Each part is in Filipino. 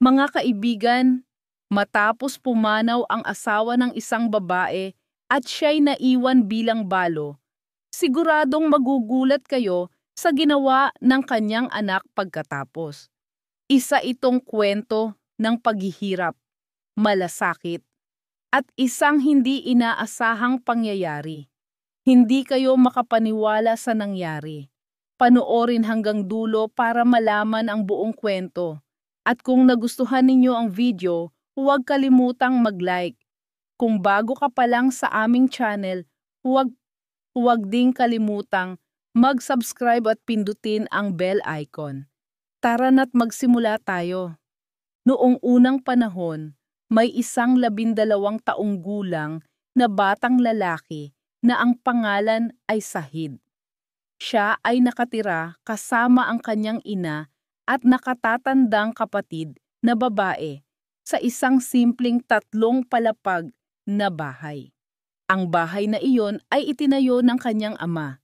Mga kaibigan, matapos pumanaw ang asawa ng isang babae at siya'y naiwan bilang balo, siguradong magugulat kayo sa ginawa ng kanyang anak pagkatapos. Isa itong kwento ng paghihirap, malasakit, at isang hindi inaasahang pangyayari. Hindi kayo makapaniwala sa nangyari. Panoorin hanggang dulo para malaman ang buong kwento. At kung nagustuhan ninyo ang video, huwag kalimutang mag-like. Kung bago ka pa lang sa aming channel, huwag ding kalimutang mag-subscribe at pindutin ang bell icon. Tara na't magsimula tayo. Noong unang panahon, may isang 12 taong gulang na batang lalaki na ang pangalan ay Sahid. Siya ay nakatira kasama ang kanyang ina at nakatatandang kapatid na babae sa isang simpleng 3 palapag na bahay. Ang bahay na iyon ay itinayo ng kanyang ama,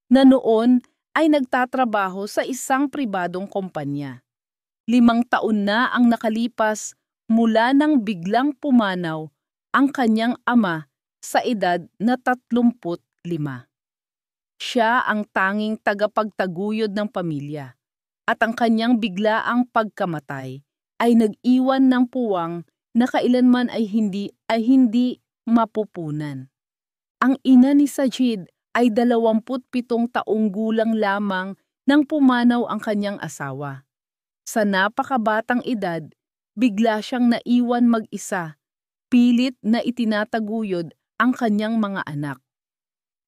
na noon ay nagtatrabaho sa isang pribadong kumpanya. 5 taon na ang nakalipas mula nang biglang pumanaw ang kanyang ama sa edad na 35. Siya ang tanging tagapagtaguyod ng pamilya, at ang kanyang biglaang pagkamatay ay nag-iwan ng puwang na kailanman ay hindi mapupunan. Ang ina ni Sajid ay 27 taong gulang lamang nang pumanaw ang kanyang asawa. Sa napakabatang edad, bigla siyang naiwan mag-isa, pilit na itinataguyod ang kanyang mga anak.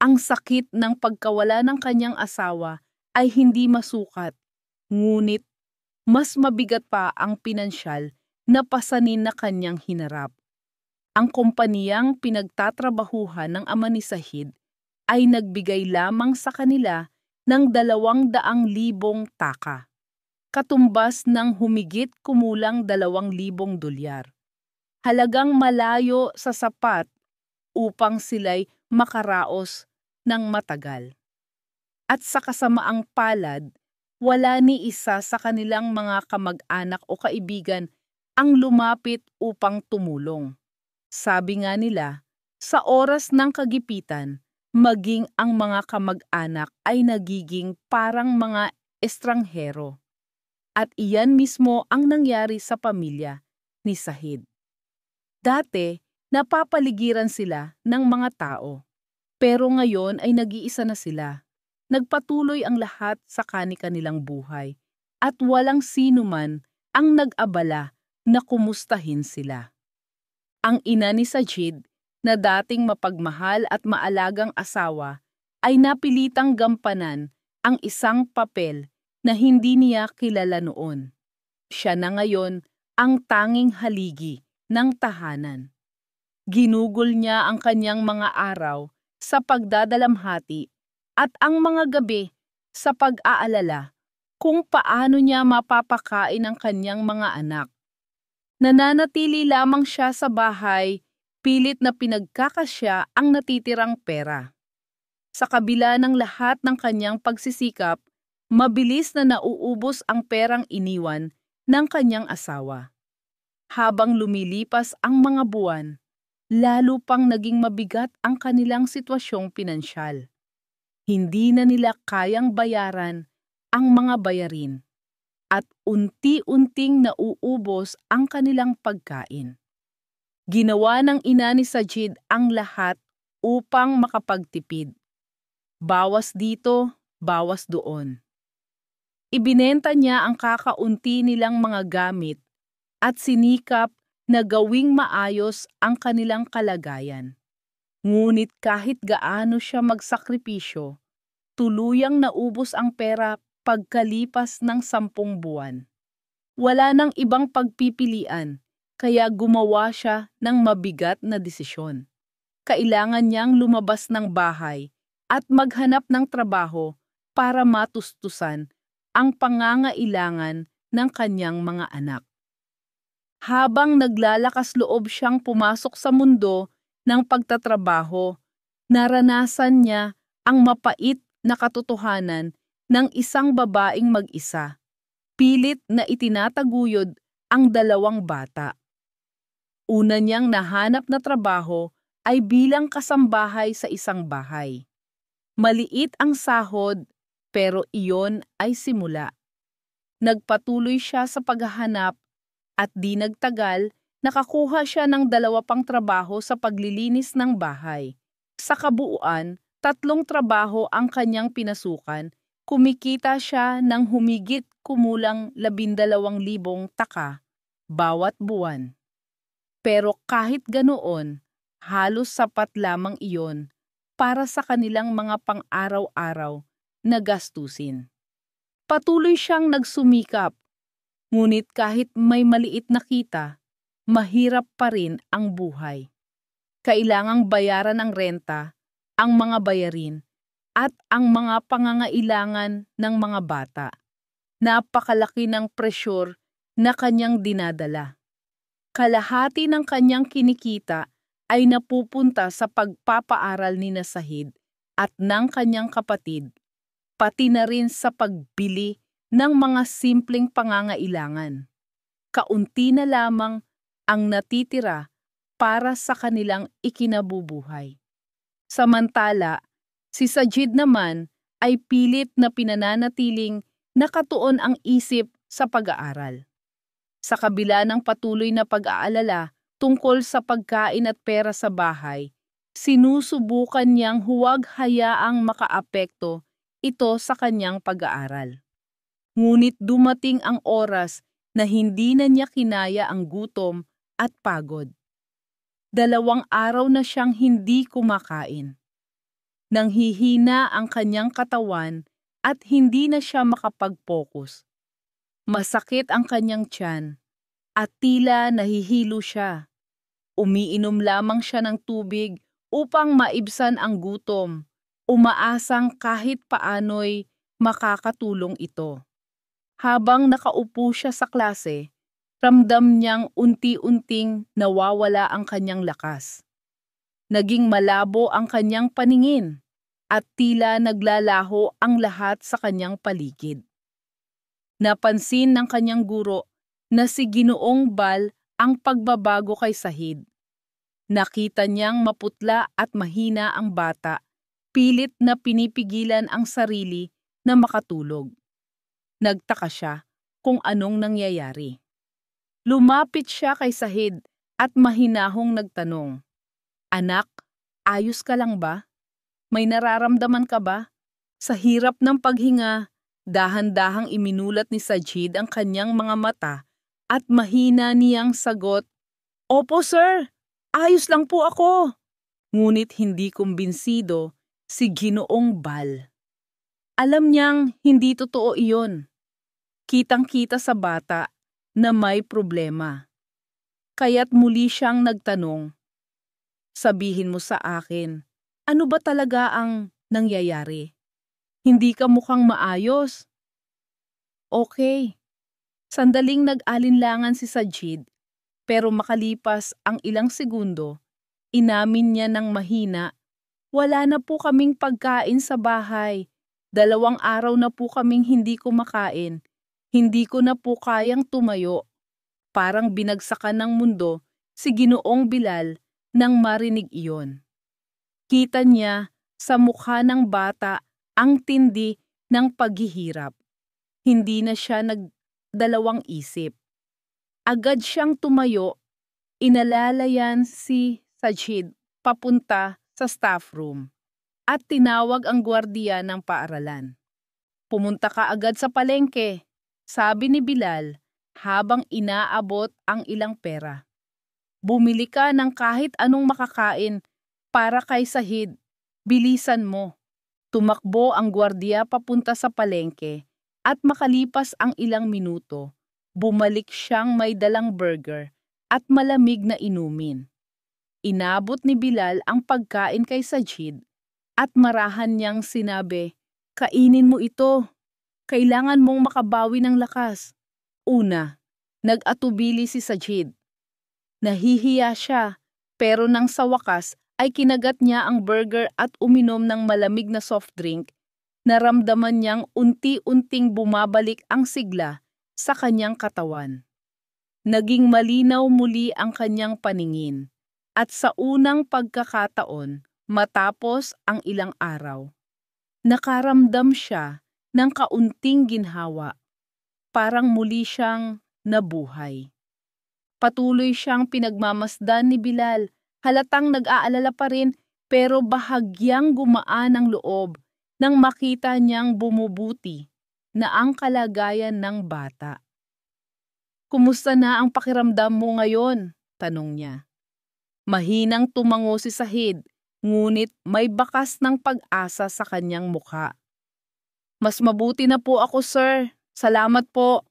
Ang sakit ng pagkawala ng kanyang asawa ay hindi masukat, ngunit mas mabigat pa ang pinansyal na pasanin na kanyang hinarap. Ang kumpaniyang pinagtatrabahuhan ng ama ni Sahid ay nagbigay lamang sa kanila ng 200,000 taka, katumbas ng humigit kumulang 2,000 dolyar. Halagang malayo sa sapat upang sila'y makaraos ng matagal. At sa kasamaang palad, wala ni isa sa kanilang mga kamag-anak o kaibigan ang lumapit upang tumulong. Sabi nga nila, sa oras ng kagipitan, maging ang mga kamag-anak ay nagiging parang mga estranghero. At iyan mismo ang nangyari sa pamilya ni Sahid. Dati, napapaligiran sila ng mga tao. Pero ngayon ay nag-iisa na sila. Nagpatuloy ang lahat sa kani-kanilang buhay. At walang sino man ang nag-abala na kumustahin sila. Ang ina ni Sajid, na dating mapagmahal at maalagang asawa, ay napilitang gampanan ang isang papel na hindi niya kilala noon. Siya na ngayon ang tanging haligi ng tahanan. Ginugol niya ang kanyang mga araw sa pagdadalamhati at ang mga gabi sa pag-aalala kung paano niya mapapakain ang kanyang mga anak. Nananatili lamang siya sa bahay, pilit na pinagkakasya ang natitirang pera. Sa kabila ng lahat ng kanyang pagsisikap, mabilis na nauubos ang perang iniwan ng kanyang asawa. Habang lumilipas ang mga buwan, lalo pang naging mabigat ang kanilang sitwasyong pinansyal. Hindi na nila kayang bayaran ang mga bayarin at unti-unting nauubos ang kanilang pagkain. Ginawa ng ina ni Sajid ang lahat upang makapagtipid. Bawas dito, bawas doon. Ibinenta niya ang kakaunti nilang mga gamit at sinikap na gawing maayos ang kanilang kalagayan. Ngunit kahit gaano siya magsakripisyo, tuluyang naubos ang pera pagkalipas ng 10 buwan. Wala nang ibang pagpipilian, kaya gumawa siya ng mabigat na desisyon. Kailangan niyang lumabas ng bahay at maghanap ng trabaho para matustusan ang pangangailangan ng kanyang mga anak. Habang naglalakas loob siyang pumasok sa mundo ng pagtatrabaho, naranasan niya ang mapait na katotohanan ng isang babaeng mag-isa, pilit na itinataguyod ang dalawang bata. Una niyang nahanap na trabaho ay bilang kasambahay sa isang bahay. Maliit ang sahod, pero iyon ay simula. Nagpatuloy siya sa paghahanap at di nagtagal, nakakuha siya ng 2 pang trabaho sa paglilinis ng bahay. Sa kabuuan, 3 trabaho ang kanyang pinasukan, kumikita siya ng humigit kumulang 12,000 taka bawat buwan. Pero kahit ganoon, halos sapat lamang iyon para sa kanilang mga pang-araw-araw na gastusin. Patuloy siyang nagsumikap, ngunit kahit may maliit na kita, mahirap pa rin ang buhay. Kailangang bayaran ang renta, ang mga bayarin, at ang mga pangangailangan ng mga bata. Napakalaki ng presyur na kanyang dinadala. Kalahati ng kanyang kinikita ay napupunta sa pagpapaaral ni Sahid at ng kanyang kapatid, pati na rin sa pagbili ng mga simpleng pangangailangan. Kaunti na lamang ang natitira para sa kanilang ikinabubuhay. Samantala, si Sajid naman ay pilit na pinananatiling nakatuon ang isip sa pag-aaral. Sa kabila ng patuloy na pag-aalala tungkol sa pagkain at pera sa bahay, sinusubukan niyang huwag hayaang makaapekto ito sa kanyang pag-aaral. Ngunit dumating ang oras na hindi na niya kinaya ang gutom at pagod. 2 araw na siyang hindi kumakain. Nanghihina ang kanyang katawan at hindi na siya makapag-focus. Masakit ang kanyang tiyan at tila nahihilo siya. Umiinom lamang siya ng tubig upang maibsan ang gutom, umaasang kahit paano'y makakatulong ito. Habang nakaupo siya sa klase, ramdam niyang unti-unting nawawala ang kanyang lakas. Naging malabo ang kanyang paningin at tila naglalaho ang lahat sa kanyang paligid. Napansin ng kanyang guro na si Ginoong Bal ang pagbabago kay Sahid. Nakita niyang maputla at mahina ang bata, pilit na pinipigilan ang sarili na makatulog. Nagtaka siya kung anong nangyayari. Lumapit siya kay Sahid at mahinahong nagtanong, "Anak, ayos ka lang ba? May nararamdaman ka ba?" Sa hirap ng paghinga, dahan-dahang iminulat ni Sajid ang kanyang mga mata at mahina niyang sagot, "Opo sir, ayos lang po ako." Ngunit hindi kumbinsido si Ginoong Bal. Alam niyang hindi totoo iyon. Kitang-kita sa bata na may problema. Kaya't muli siyang nagtanong, "Sabihin mo sa akin, ano ba talaga ang nangyayari? Hindi ka mukhang maayos." Okay. Sandaling nag-alinlangan si Sajid, pero makalipas ang ilang segundo, inamin niya ng mahina, "Wala na po kaming pagkain sa bahay. 2 araw na po kaming hindi kumakain. Hindi ko na po kayang tumayo." Parang binagsakan ng mundo si Ginoong Bilal nang marinig iyon. Kita niya sa mukha ng bata ang tindi ng paghihirap. Hindi na siya nagdalawang isip. Agad siyang tumayo, inalalayan si Sajid papunta sa staff room at tinawag ang gwardiya ng paaralan. "Pumunta ka agad sa palengke," sabi ni Bilal habang inaabot ang ilang pera. "Bumili ka ng kahit anong makakain para kay Sahid. Bilisan mo." Tumakbo ang gwardiya papunta sa palengke at makalipas ang ilang minuto, bumalik siyang may dalang burger at malamig na inumin. Inabot ni Bilal ang pagkain kay Sajid at marahan niyang sinabi, "Kainin mo ito. Kailangan mong makabawi ng lakas." Una, nag-atubili si Sajid. Nahihiya siya, pero nang sa wakas ay kinagat niya ang burger at uminom ng malamig na soft drink, naramdaman niyang unti-unting bumabalik ang sigla sa kanyang katawan. Naging malinaw muli ang kanyang paningin, at sa unang pagkakataon, matapos ang ilang araw, nakaramdam siya ng kaunting ginhawa, parang muli siyang nabuhay. Patuloy siyang pinagmamasdan ni Bilal, halatang nag-aalala pa rin pero bahagyang gumaan ang loob nang makita niyang bumubuti na ang kalagayan ng bata. "Kumusta na ang pakiramdam mo ngayon?" tanong niya. Mahinang tumango si Sahid, ngunit may bakas ng pag-asa sa kanyang mukha. "Mas mabuti na po ako, sir. Salamat po."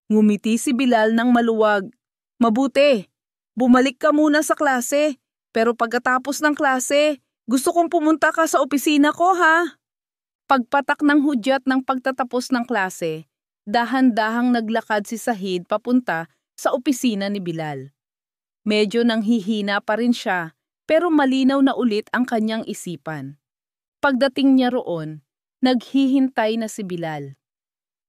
Ngumiti si Bilal ng maluwag. "Mabuti. Bumalik ka muna sa klase. Pero pagkatapos ng klase, gusto kong pumunta ka sa opisina ko, ha?" Pagpatak ng hudyat ng pagtatapos ng klase, dahan-dahang naglakad si Sahid papunta sa opisina ni Bilal. Medyo nanghihina pa rin siya, pero malinaw na ulit ang kanyang isipan. Pagdating niya roon, naghihintay na si Bilal.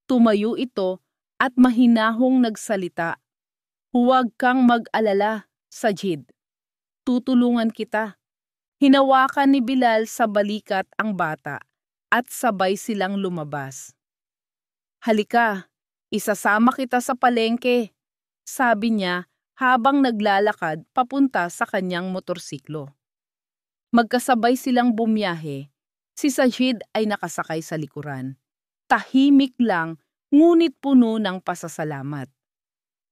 Tumayo ito at mahinahong nagsalita. "Huwag kang mag-alala, Sajid. Tutulungan kita." Hinawakan ni Bilal sa balikat ang bata at sabay silang lumabas. "Halika, isasama kita sa palengke," sabi niya habang naglalakad papunta sa kanyang motorsiklo. Magkasabay silang bumiyahe. Si Sajid ay nakasakay sa likuran. Tahimik lang, ngunit puno ng pasasalamat.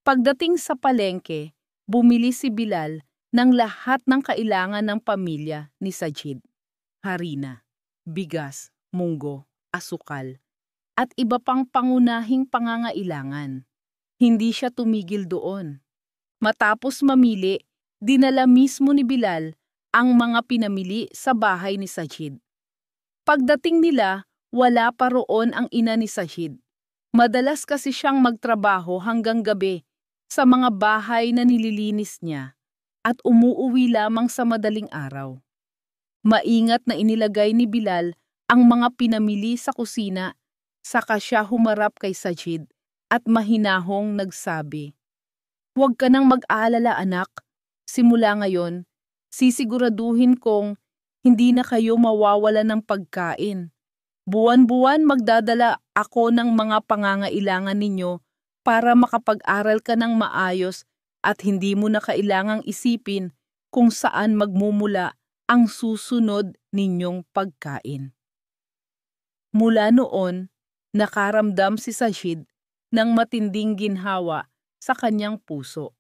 Pagdating sa palengke, bumili si Bilal ng lahat ng kailangan ng pamilya ni Sajid. Harina, bigas, munggo, asukal, at iba pang pangunahing pangangailangan. Hindi siya tumigil doon. Matapos mamili, dinala mismo ni Bilal ang mga pinamili sa bahay ni Sajid. Pagdating nila, wala pa roon ang ina ni Sajid. Madalas kasi siyang magtrabaho hanggang gabi sa mga bahay na nililinis niya at umuuwi lamang sa madaling araw. Maingat na inilagay ni Bilal ang mga pinamili sa kusina, saka siya humarap kay Sajid at mahinahong nagsabi, "Huwag ka nang mag-aalala, anak. Simula ngayon, sisiguraduhin kong hindi na kayo mawawala ng pagkain. Buwan-buwan magdadala ako ng mga pangangailangan ninyo para makapag-aral ka ng maayos at hindi mo na kailangang isipin kung saan magmumula ang susunod ninyong pagkain." Mula noon, nakaramdam si Sajid ng matinding ginhawa sa kanyang puso.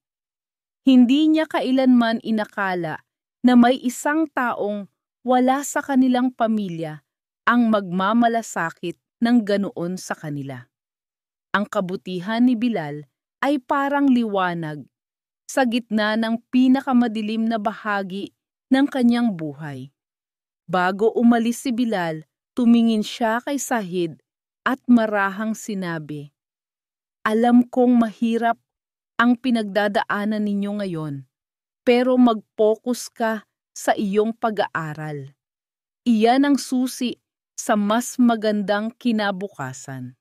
Hindi niya kailanman inakala na may isang taong wala sa kanilang pamilya ang magmamalasakit ng ganoon sa kanila. Ang kabutihan ni Bilal ay parang liwanag sa gitna ng pinakamadilim na bahagi ng kanyang buhay. Bago umalis si Bilal, tumingin siya kay Sahid at marahang sinabi, "Alam kong mahirap ang pinagdadaanan ninyo ngayon, pero mag-focus ka sa iyong pag-aaral. Iyan ang susi sa mas magandang kinabukasan.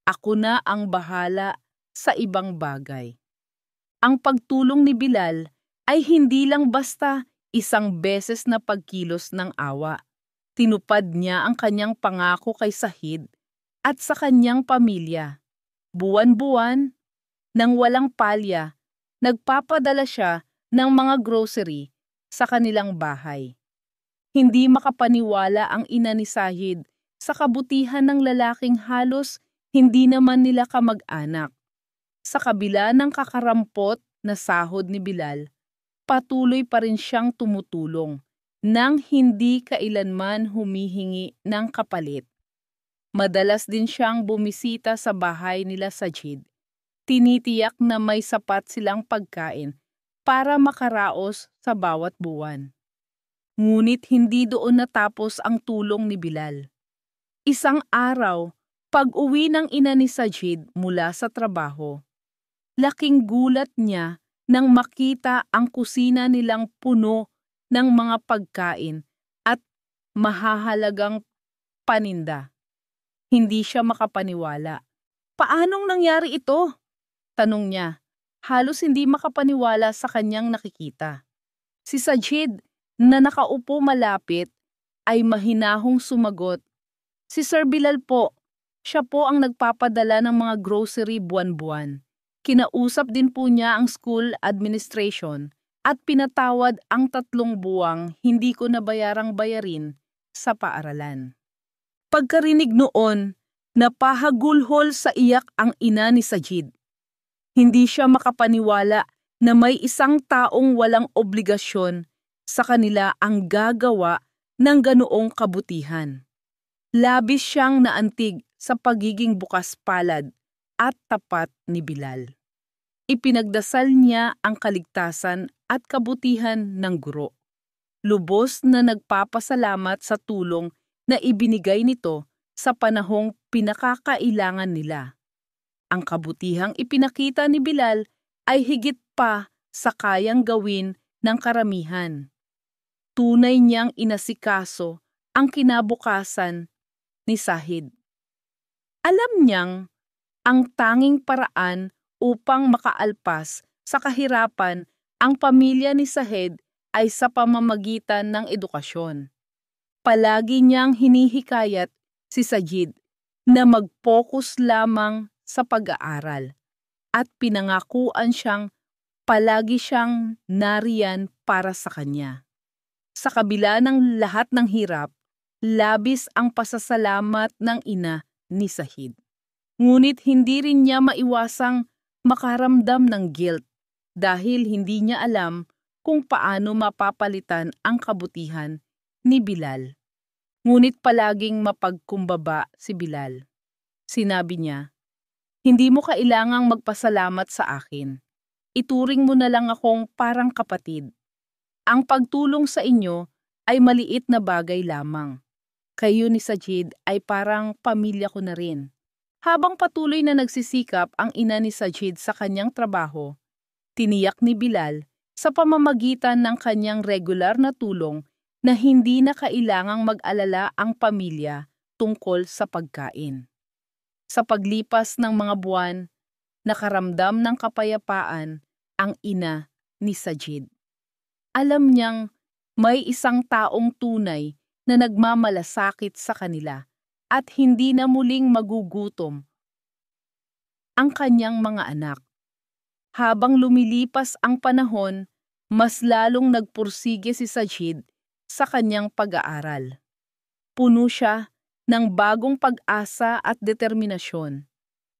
Ako na ang bahala sa ibang bagay." Ang pagtulong ni Bilal ay hindi lang basta isang beses na pagkilos ng awa. Tinupad niya ang kanyang pangako kay Sahid at sa kanyang pamilya. Buwan-buwan, nang walang palya, nagpapadala siya ng mga grocery sa kanilang bahay. Hindi makapaniwala ang ina ni Sahid sa kabutihan ng lalaking halos hindi naman nila kamag-anak. Sa kabila ng kakarampot na sahod ni Bilal, patuloy pa rin siyang tumutulong nang hindi kailanman humihingi ng kapalit. Madalas din siyang bumisita sa bahay nila Sajid. Tinitiyak na may sapat silang pagkain para makaraos sa bawat buwan. Ngunit hindi doon natapos ang tulong ni Bilal. Isang araw, pag-uwi ng ina ni Sajid mula sa trabaho, laking gulat niya nang makita ang kusina nilang puno ng mga pagkain at mahahalagang paninda. Hindi siya makapaniwala. "Paanong nangyari ito?" tanong niya. Halos hindi makapaniwala sa kanyang nakikita. Si Sajid, na nakaupo malapit, ay mahinahong sumagot, "Si Sir Bilal po, siya po ang nagpapadala ng mga grocery buwan-buwan. Kinausap din po niya ang school administration at pinatawad ang 3 buwang hindi ko nabayarang bayarin sa paaralan." Pagkarinig noon, napahagulhol sa iyak ang ina ni Sajid. Hindi siya makapaniwala na may isang taong walang obligasyon sa kanila ang gagawa ng ganoong kabutihan. Labis siyang naantig sa pagiging bukas palad at tapat ni Bilal. Ipinagdasal niya ang kaligtasan at kabutihan ng guro. Lubos na nagpapasalamat sa tulong na ibinigay nito sa panahong pinakakailangan nila. Ang kabutihang ipinakita ni Bilal ay higit pa sa kayang gawin ng karamihan. Tunay niyang inasikaso ang kinabukasan ni Sahid. Alam niyang ang tanging paraan upang makaalpas sa kahirapan ang pamilya ni Sahid ay sa pamamagitan ng edukasyon. Palagi niyang hinihikayat si Sajid na mag-focus lamang sa pag-aaral at pinangakuan siyang palagi siyang nariyan para sa kanya. Sa kabila ng lahat ng hirap, labis ang pasasalamat ng ina ni Sajid. Ngunit hindi rin niya maiwasang makaramdam ng guilt dahil hindi niya alam kung paano mapapalitan ang kabutihan ni Bilal. Ngunit palaging mapagkumbaba si Bilal. Sinabi niya, "Hindi mo kailangang magpasalamat sa akin. Ituring mo na lang akong parang kapatid. Ang pagtulong sa inyo ay maliit na bagay lamang. Kayo ni Sajid ay parang pamilya ko na rin." Habang patuloy na nagsisikap ang ina ni Sajid sa kanyang trabaho, tiniyak ni Bilal sa pamamagitan ng kanyang regular na tulong na hindi na kailangang mag-alala ang pamilya tungkol sa pagkain. Sa paglipas ng mga buwan, nakaramdam ng kapayapaan ang ina ni Sajid. Alam niyang may isang taong tunay na nagmamalasakit sa kanila at hindi na muling magugutom ang kanyang mga anak. Habang lumilipas ang panahon, mas lalong nagpursige si Sajid sa kanyang pag-aaral. Puno siya ng bagong pag-asa at determinasyon.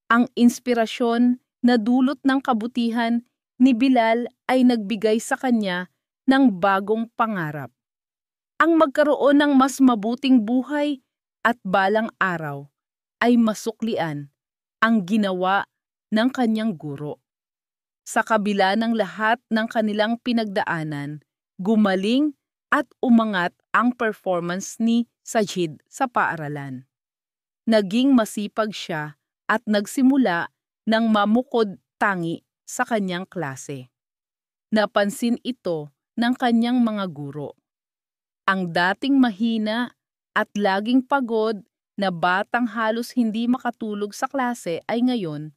Ang inspirasyon na dulot ng kabutihan ni Bilal ay nagbigay sa kanya ng bagong pangarap. Ang magkaroon ng mas mabuting buhay at balang araw ay masuklian ang ginawa ng kanyang guro. Sa kabila ng lahat ng kanilang pinagdaanan, gumaling at umangat ang performance ni Sajid sa paaralan. Naging masipag siya at nagsimula ng mamukod tangi sa kanyang klase. Napansin ito ng kanyang mga guro. Ang dating mahina at laging pagod na batang halos hindi makatulog sa klase ay ngayon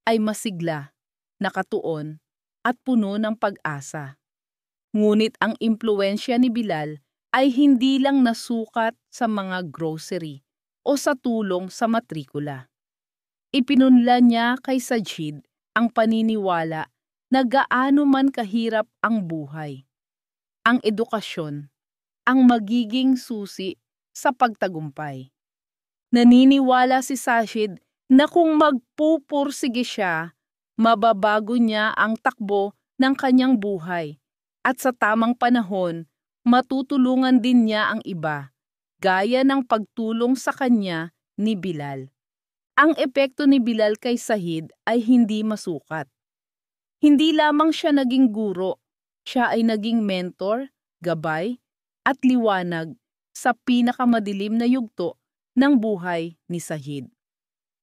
ay masigla, nakatuon at puno ng pag-asa. Ngunit ang impluwensya ni Bilal ay hindi lang nasukat sa mga grocery o sa tulong sa matrikula. Ipinunla niya kay Sajid ang paniniwala na gaano man kahirap ang buhay, ang edukasyon ang magiging susi sa pagtagumpay. Naniniwala si Sajid na kung magpupursige siya, mababago niya ang takbo ng kanyang buhay at sa tamang panahon, matutulungan din niya ang iba, gaya ng pagtulong sa kanya ni Bilal. Ang epekto ni Bilal kay Sajid ay hindi masukat. Hindi lamang siya naging guro, siya ay naging mentor, gabay, at liwanag sa pinakamadilim na yugto ng buhay ni Sajid.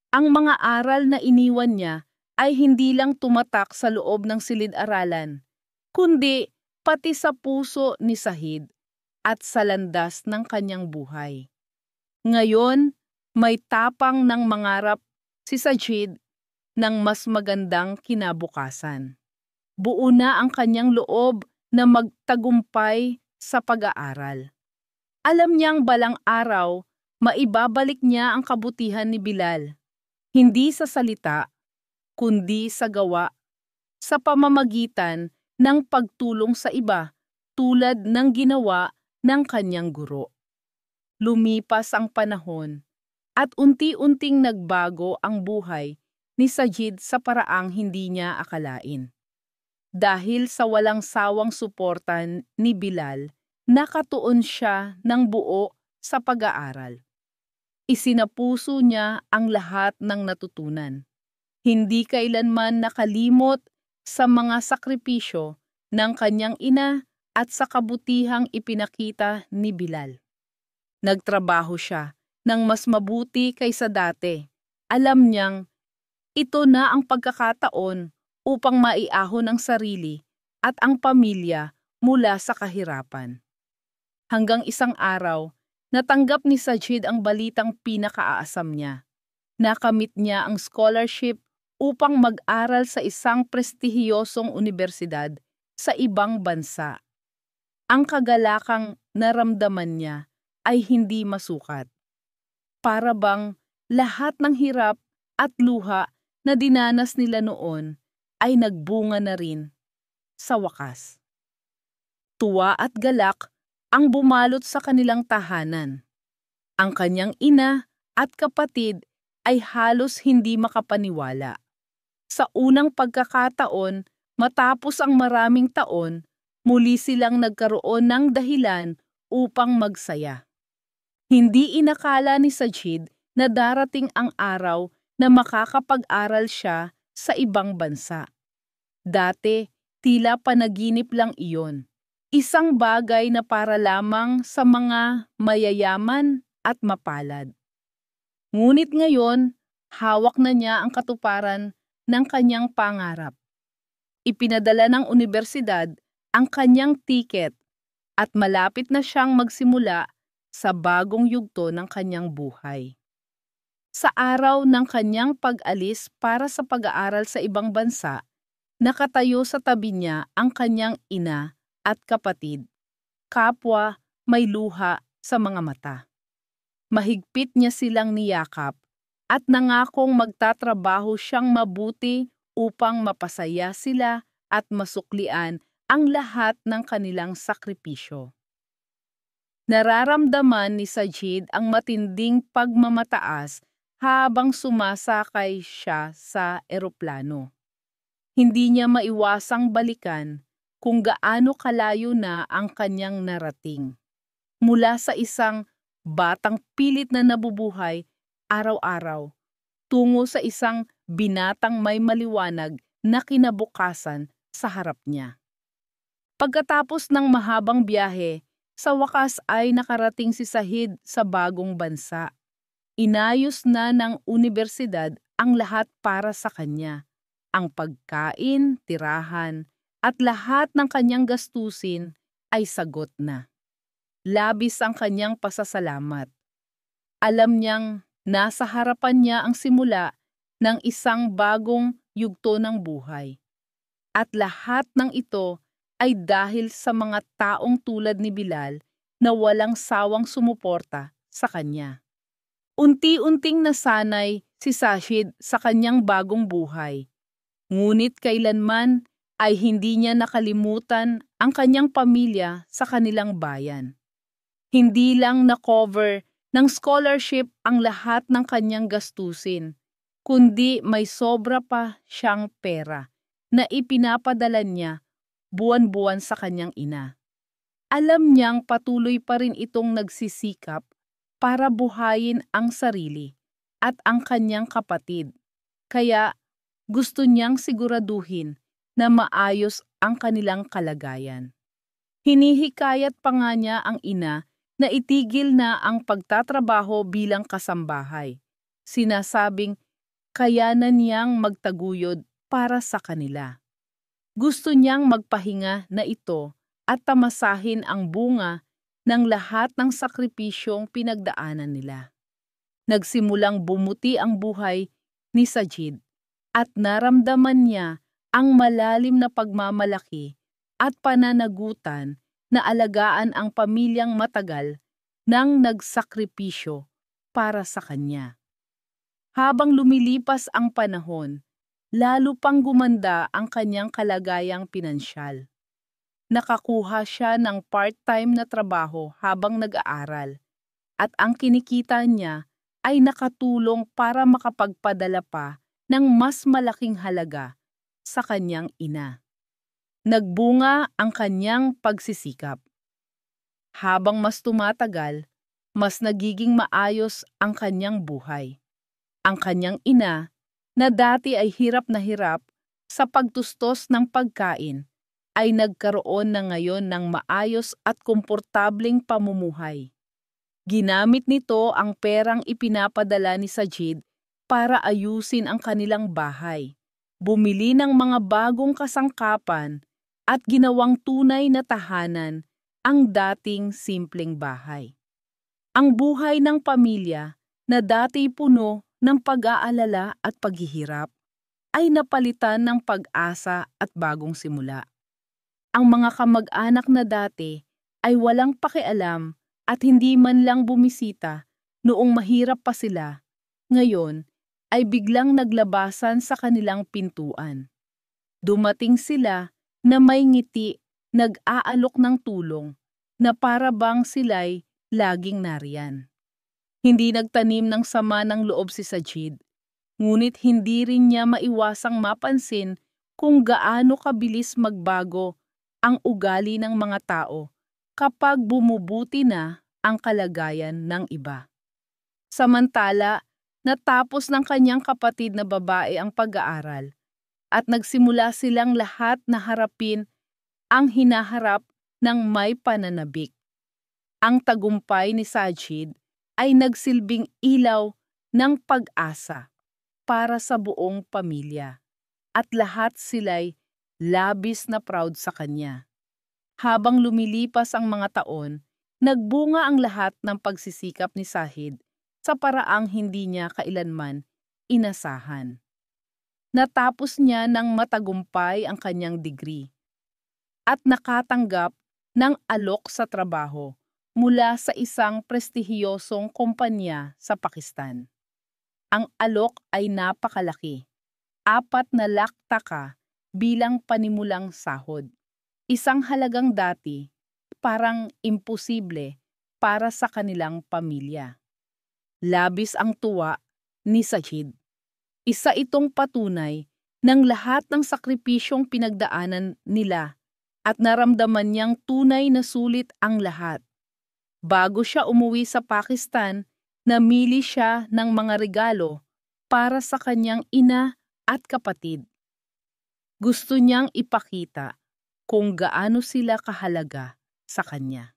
Ang mga aral na iniwan niya ay hindi lang tumatak sa loob ng silid-aralan, kundi pati sa puso ni Sajid at sa landas ng kanyang buhay. Ngayon, may tapang ng mangarap si Sajid ng mas magandang kinabukasan. Buo na ang kanyang loob na magtagumpay sa pag-aaral. Alam niyang balang araw, maibabalik niya ang kabutihan ni Bilal, hindi sa salita, kundi sa gawa, sa pamamagitan ng pagtulong sa iba tulad ng ginawa ng kanyang guro. Lumipas ang panahon at unti-unting nagbago ang buhay ni Sajid sa paraang hindi niya akalain. Dahil sa walang sawang suporta ni Bilal, nakatuon siya ng buo sa pag-aaral. Isinapuso niya ang lahat ng natutunan. Hindi kailanman nakalimot sa mga sakripisyo ng kanyang ina at sa kabutihang ipinakita ni Bilal. Nagtrabaho siya ng mas mabuti kaysa dati. Alam niyang ito na ang pagkakataon upang maiahon ang sarili at ang pamilya mula sa kahirapan. Hanggang isang araw, natanggap ni Sajid ang balitang pinakaaasam niya. Nakamit niya ang scholarship upang mag-aral sa isang prestihiyosong universidad sa ibang bansa. Ang kagalakang naramdaman niya ay hindi masukat. Para bang lahat ng hirap at luha na dinanas nila noon ay nagbunga na rin sa wakas. Tuwa at galak ang bumalot sa kanilang tahanan. Ang kanyang ina at kapatid ay halos hindi makapaniwala. Sa unang pagkakataon, matapos ang maraming taon, muli silang nagkaroon ng dahilan upang magsaya. Hindi inakala ni Sajid na darating ang araw na makakapag-aral siya sa ibang bansa. Dati, tila panaginip lang iyon. Isang bagay na para lamang sa mga mayayaman at mapalad. Ngunit ngayon, hawak na niya ang katuparan ng kanyang pangarap. Ipinadala ng unibersidad ang kanyang tiket at malapit na siyang magsimula sa bagong yugto ng kanyang buhay. Sa araw ng kanyang pag-alis para sa pag-aaral sa ibang bansa, nakatayo sa tabi niya ang kanyang ina at kapatid. Kapwa may luha sa mga mata. Mahigpit niya silang niyakap at nangakong magtatrabaho siyang mabuti upang mapasaya sila at masuklian ang lahat ng kanilang sakripisyo. Nararamdaman ni Sajid ang matinding pagmamataas habang sumasakay siya sa eroplano. Hindi niya maiwasang balikan kung gaano kalayo na ang kanyang narating. Mula sa isang batang pilit na nabubuhay araw-araw, tungo sa isang binatang may maliwanag na kinabukasan sa harap niya. Pagkatapos ng mahabang biyahe, sa wakas ay nakarating si Sajid sa bagong bansa. Inayos na ng unibersidad ang lahat para sa kanya. Ang pagkain, tirahan, at lahat ng kanyang gastusin ay sagot na. Labis ang kanyang pasasalamat. Alam niyang nasa harapan niya ang simula ng isang bagong yugto ng buhay. At lahat ng ito ay dahil sa mga taong tulad ni Bilal na walang sawang sumuporta sa kanya. Unti-unting nasanay si Sajid sa kanyang bagong buhay. Ngunit kailanman ay hindi niya nakalimutan ang kanyang pamilya sa kanilang bayan. Hindi lang na-cover ng scholarship ang lahat ng kanyang gastusin, kundi may sobra pa siyang pera na ipinapadala niya buwan-buwan sa kanyang ina. Alam niyang patuloy pa rin itong nagsisikap para buhayin ang sarili at ang kanyang kapatid. Kaya gusto niyang siguraduhin na maayos ang kanilang kalagayan. Hinihikayat pa nga niya ang ina na itigil na ang pagtatrabaho bilang kasambahay. Sinasabing kayanan niyang magtaguyod para sa kanila. Gusto niyang magpahinga na ito at tamasahin ang bunga ng lahat ng sakripisyong pinagdaanan nila. Nagsimulang bumuti ang buhay ni Sajid at naramdaman niya ang malalim na pagmamalaki at pananagutan na alagaan ang pamilyang matagal nang nagsakripisyo para sa kanya. Habang lumilipas ang panahon, lalo pang gumanda ang kanyang kalagayang pinansyal. Nakakuha siya ng part-time na trabaho habang nag-aaral at ang kinikita niya ay nakatulong para makapagpadala pa ng mas malaking halaga sa kanyang ina. Nagbunga ang kanyang pagsisikap. Habang mas tumatagal, mas nagiging maayos ang kanyang buhay. Ang kanyang ina, na dati ay hirap na hirap sa pagtustos ng pagkain, ay nagkaroon na ngayon ng maayos at komportableng pamumuhay. Ginamit nito ang perang ipinapadala ni Sajid para ayusin ang kanilang bahay, bumili ng mga bagong kasangkapan at ginawang tunay na tahanan ang dating simpleng bahay. Ang buhay ng pamilya na dati puno ng pag-aalala at paghihirap ay napalitan ng pag-asa at bagong simula. Ang mga kamag-anak na dati ay walang pakialam at hindi man lang bumisita noong mahirap pa sila, ngayon ay biglang naglabasan sa kanilang pintuan. Dumating sila na may ngiti, nag-aalok ng tulong, na para bang sila'y laging nariyan. Hindi nagtanim ng sama ng loob si Sajid, ngunit hindi rin niya maiwasang mapansin kung gaano kabilis magbago ang ugali ng mga tao kapag bumubuti na ang kalagayan ng iba. Samantala, natapos ng kanyang kapatid na babae ang pag-aaral at nagsimula silang lahat na harapin ang hinaharap ng may pananabik. Ang tagumpay ni Sajid ay nagsilbing ilaw ng pag-asa para sa buong pamilya at lahat sila'y labis na proud sa kanya. Habang lumilipas ang mga taon, nagbunga ang lahat ng pagsisikap ni Sajid sa paraang hindi niya kailanman inasahan. Natapos niya ng matagumpay ang kanyang degree at nakatanggap ng alok sa trabaho mula sa isang prestihiyosong kumpanya sa Pakistan. Ang alok ay napakalaki, 4 na lakh taka bilang panimulang sahod. Isang halagang dati parang imposible para sa kanilang pamilya. Labis ang tuwa ni Sajid. Isa itong patunay ng lahat ng sakripisyong pinagdaanan nila at naramdaman niyang tunay na sulit ang lahat. Bago siya umuwi sa Pakistan, namili siya ng mga regalo para sa kanyang ina at kapatid. Gusto niyang ipakita kung gaano sila kahalaga sa kanya.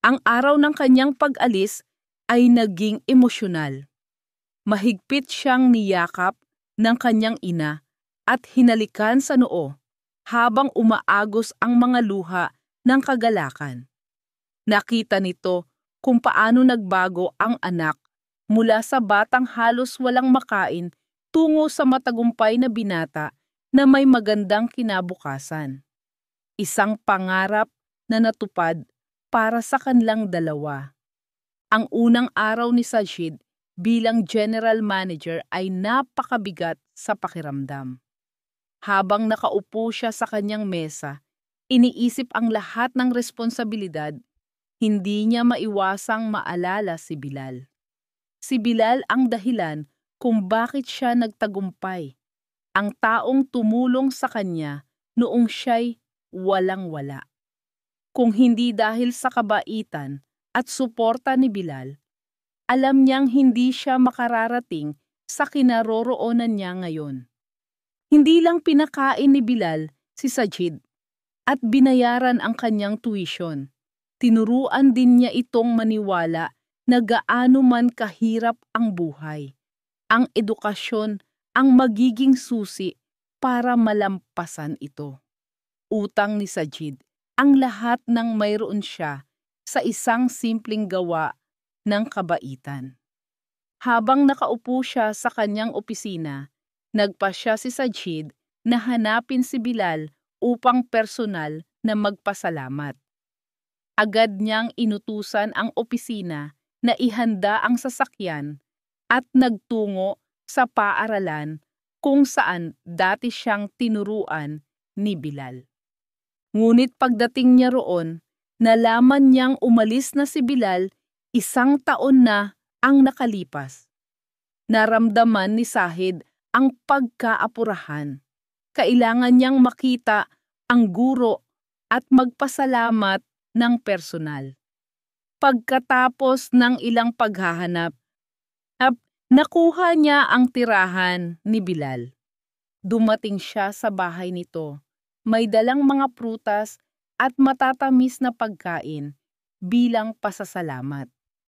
Ang araw ng kanyang pag-alis ay naging emosyonal. Mahigpit siyang niyakap ng kanyang ina at hinalikan sa noo habang umaagos ang mga luha ng kagalakan. Nakita nito kung paano nagbago ang anak mula sa batang halos walang makain tungo sa matagumpay na binata na may magandang kinabukasan. Isang pangarap na natupad para sa kanilang dalawa. Ang unang araw ni Sajid bilang general manager ay napakabigat sa pakiramdam. Habang nakaupo siya sa kanyang mesa, iniisip ang lahat ng responsibilidad, hindi niya maiwasang maalala si Bilal. Si Bilal ang dahilan kung bakit siya nagtagumpay. Ang taong tumulong sa kanya noong siya'y walang-wala. Kung hindi dahil sa kabaitan at suporta ni Bilal, alam niyang hindi siya makararating sa kinaroroonan niya ngayon. Hindi lang pinakain ni Bilal si Sajid at binayaran ang kanyang tuition. Tinuruan din niya itong maniwala na gaano man kahirap ang buhay. Ang edukasyon ang magiging susi para malampasan ito. Utang ni Sajid ang lahat ng mayroon siya sa isang simpleng gawa ng kabaitan. Habang nakaupo siya sa kanyang opisina, nagpasya si Sajid na hanapin si Bilal upang personal na magpasalamat. Agad niyang inutusan ang opisina na ihanda ang sasakyan at nagtungo sa paaralan kung saan dati siyang tinuruan ni Bilal. Ngunit pagdating niya roon, nalaman niyang umalis na si Bilal 1 taon na ang nakalipas. Naramdaman ni Sahid ang pagkaapurahan. Kailangan niyang makita ang guro at magpasalamat ng personal. Pagkatapos ng ilang paghahanap, nakuha niya ang tirahan ni Bilal. Dumating siya sa bahay nito. May dalang mga prutas at matatamis na pagkain bilang pasasalamat.